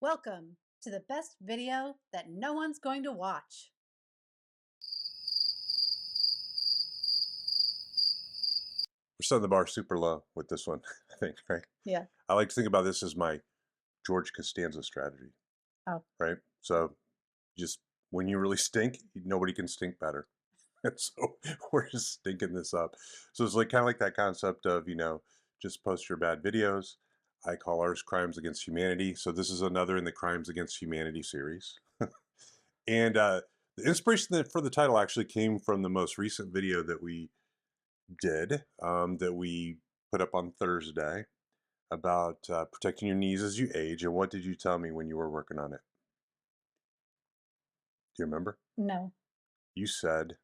Welcome to the best video that no one's going to watch. We're setting the bar super low with this one, I think, right? Yeah. I like to think about this as my George Costanza strategy, Oh, right? So just when you really stink, nobody can stink better. And so we're just stinking this up. So it's like kind of like that concept of, just post your bad videos. I call ours Crimes Against Humanity. So this is another in the Crimes Against Humanity series. And the inspiration for the title actually came from the most recent video that we did, that we put up on Thursday about protecting your knees as you age. And what did you tell me when you were working on it? Do you remember? no. You said,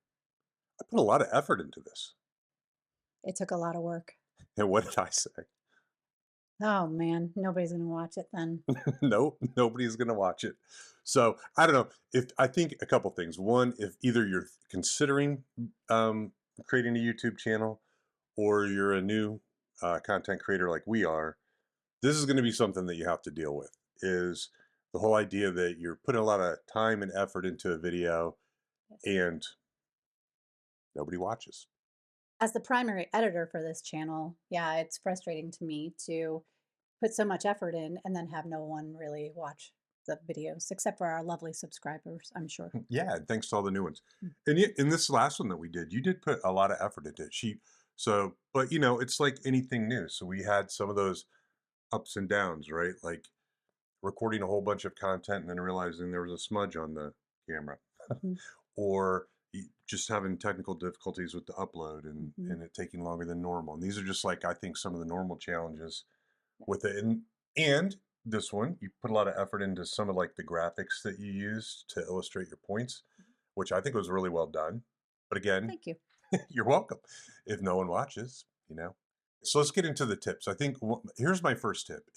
I put a lot of effort into this. It took a lot of work. And what did I say? Oh, man. Nobody's going to watch it then. Nope, nobody's going to watch it. So I don't know. I think a couple things. One, if either you're considering creating a YouTube channel or you're a new content creator like we are, this is going to be something that you have to deal with, is the whole idea that you're putting a lot of time and effort into a video and nobody watches. As the primary editor for this channel, yeah, it's frustrating to me to put so much effort in and then have no one really watch the videos, except for our lovely subscribers, I'm sure. Yeah, and thanks to all the new ones. Mm. And yet, in this last one that we did, you did put a lot of effort into it. But it's like anything new. So we had some of those ups and downs, right? Like recording a whole bunch of content and then realizing there was a smudge on the camera, Mhm. or just having technical difficulties with the upload Mhm. and it taking longer than normal. And these are just like, I think, some of the normal challenges with it. And this one, you put a lot of effort into some of like the graphics that you use to illustrate your points, which I think was really well done. But again, Thank you. you're welcome. If no one watches. So let's get into the tips. I think here's my first tip.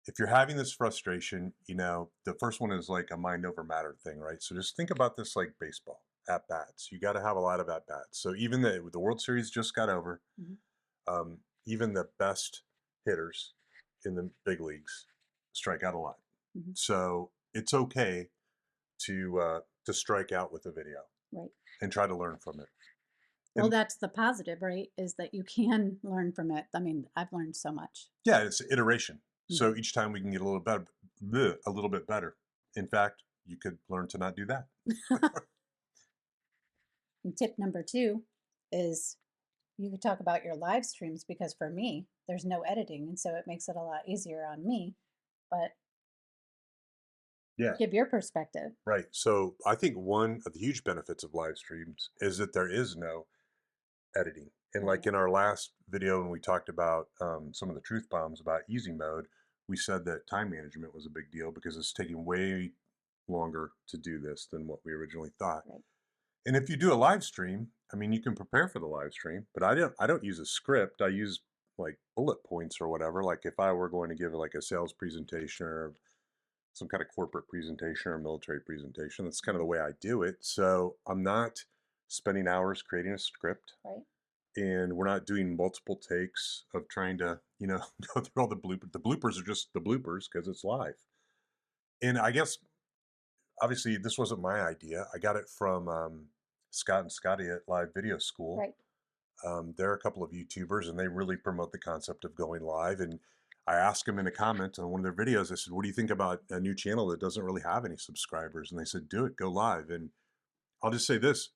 If you're having this frustration, the first one is like a mind over matter thing, right? So just think about this like baseball at bats. You got to have a lot of at bats. So even the World Series just got over. Mhm. Even the best hitters in the big leagues strike out a lot. Mhm. So it's okay to strike out with a video Right. and try to learn from it. Well, And that's the positive, right? Is that you can learn from it. I mean, I've learned so much. yeah, it's iteration. Mhm. So each time we can get a little better, a little bit better. In fact, you could learn to not do that. And tip number two is you could talk about your live streams because for me, there's no editing. And so it makes it a lot easier on me. But Yeah. give your perspective. Right. So I think one of the huge benefits of live streams is that there is no editing. And Oh, like yeah. in our last video, when we talked about some of the truth bombs about easy mode, we said that time management was a big deal because it's taking way longer to do this than what we originally thought. Right. And if you do a live stream, I mean, you can prepare for the live stream, but I don't use a script. I use like bullet points or whatever. Like if I were going to give like a sales presentation or some kind of corporate presentation or military presentation, that's kind of the way I do it. So I'm not spending hours creating a script, Right. and we're not doing multiple takes of trying to, go through all the bloopers. The bloopers are just the bloopers because it's live. And I guess obviously this wasn't my idea. I got it from Scott and Scotty at Live Video School. Right. They're a couple of YouTubers and they really promote the concept of going live. And I asked them in a comment on one of their videos, I said, what do you think about a new channel that doesn't really have any subscribers? And they said, do it, go live. And I'll just say this,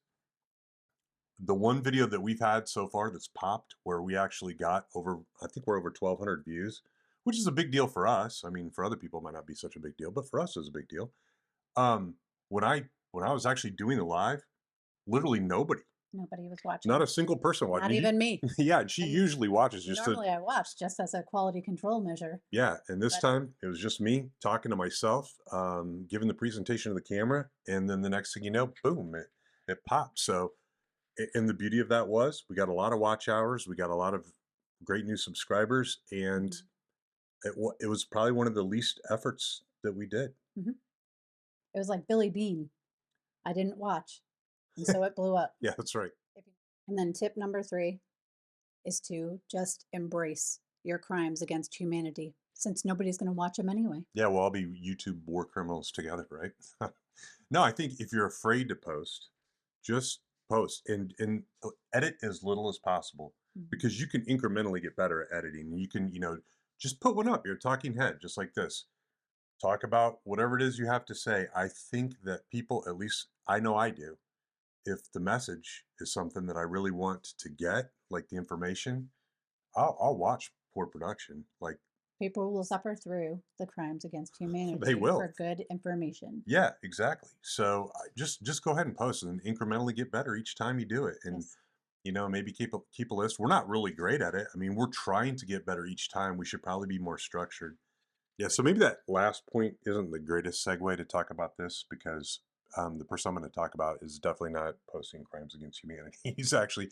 the one video that we've had so far that's popped where we actually got I think we're over 1,200 views, which is a big deal for us. I mean, for other people it might not be such a big deal, but for us it was a big deal. Um, when I was actually doing the live, literally nobody, Nobody was watching. not a single person watched. Not even me. Yeah, and she And usually watches just to, normally I watch just as a quality control measure. yeah. And this But time it was just me talking to myself, giving the presentation to the camera, and then the next thing you know, boom, it popped. So, and the beauty of that was we got a lot of watch hours, we got a lot of great new subscribers, and mhm. it was probably one of the least efforts that we did. Mhm. It was like Billy Bean. I didn't watch. And so it blew up. Yeah, that's right. And then tip number three is to just embrace your crimes against humanity. since nobody's going to watch them anyway. Yeah, we'll all be YouTube war criminals together, right? No, I think if you're afraid to post, just post and edit as little as possible Mhm. because you can incrementally get better at editing. You can, just put one up. You're a talking head, just like this. Talk about whatever it is you have to say. I think that people, at least I know I do, if the message is something that I really want to get, like the information, I'll watch poor production. Like People will suffer through the crimes against they humanity for will. good information. Yeah, exactly. So just go ahead and post and incrementally get better each time you do it, and Yes. maybe keep a list. We're not really great at it. I mean, we're trying to get better each time. We should probably be more structured. Yeah. So maybe that last point isn't the greatest segue to talk about this because the person I'm going to talk about is definitely not posting crimes against humanity. He's actually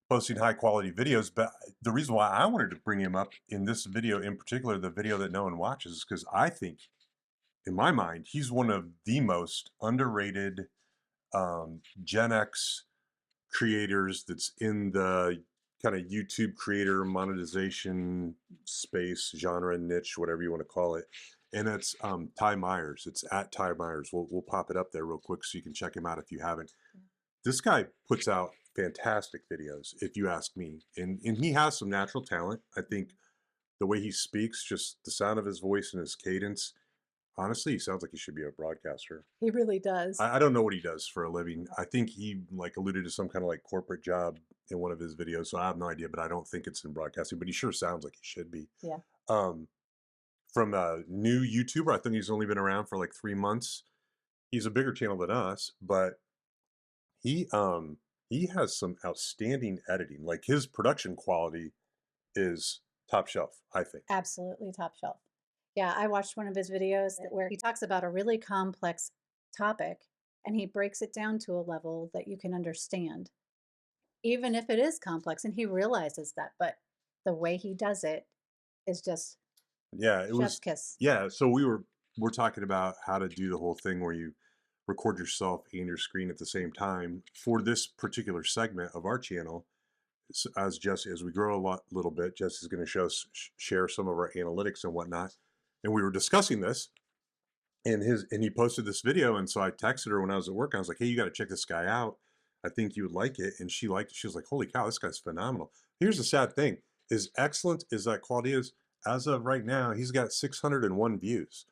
posting high quality videos. But the reason why I wanted to bring him up in this video in particular, the video that no one watches, is because I think in my mind, he's one of the most underrated Gen X creators that's in the kind of YouTube creator monetization space, genre, niche, whatever you want to call it. And it's Ty Meyers. It's at Ty Meyers. We'll pop it up there real quick so you can check him out if you haven't. This guy puts out fantastic videos, if you ask me. And he has some natural talent. I think the way he speaks, just the sound of his voice and his cadence, honestly, he sounds like he should be a broadcaster. He really does. I don't know what he does for a living. I think he like alluded to some kind of like corporate job in one of his videos, so I have no idea, but I don't think it's in broadcasting. But he sure sounds like he should be. Yeah. Um, from a new YouTuber, I think he's only been around for like 3 months. He's a bigger channel than us, but he um he has some outstanding editing. Like his production quality is top shelf, I think. Absolutely top shelf. Yeah, I watched one of his videos where he talks about a really complex topic and he breaks it down to a level that you can understand, even if it is complex. And he realizes that, but the way he does it is just Yeah, it chef's was. kiss. Yeah, so we're talking about how to do the whole thing where you record yourself and your screen at the same time for this particular segment of our channel. As Jesse, as we grow little bit, Jesse's going to share some of our analytics and whatnot. And we were discussing this, and he posted this video, and so I texted her when I was at work. I was like, "Hey, you got to check this guy out. I think you would like it." And she liked it. She was like, "Holy cow, this guy's phenomenal." Here's the sad thing: as excellent as that quality is, as of right now, he's got 601 views,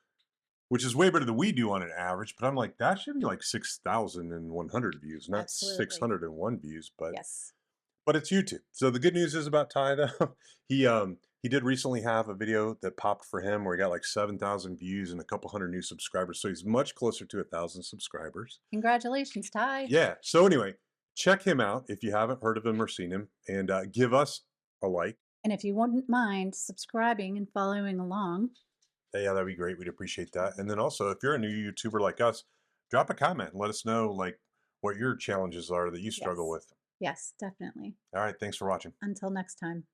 which is way better than we do on an average. But I'm like, that should be like 6,100 views, not Absolutely. 601 views. Yes. But it's YouTube. So the good news is about Ty though, he did recently have a video that popped for him where he got like 7,000 views and a couple hundred new subscribers. So he's much closer to 1,000 subscribers. Congratulations, Ty. Yeah. So anyway, check him out if you haven't heard of him or seen him, and give us a like. And if you wouldn't mind subscribing and following along, Yeah, that'd be great. We'd appreciate that. And then also, if you're a new YouTuber like us, drop a comment and let us know like what your challenges are that you struggle yes. with. Yes, definitely. All right. Thanks for watching. Until next time.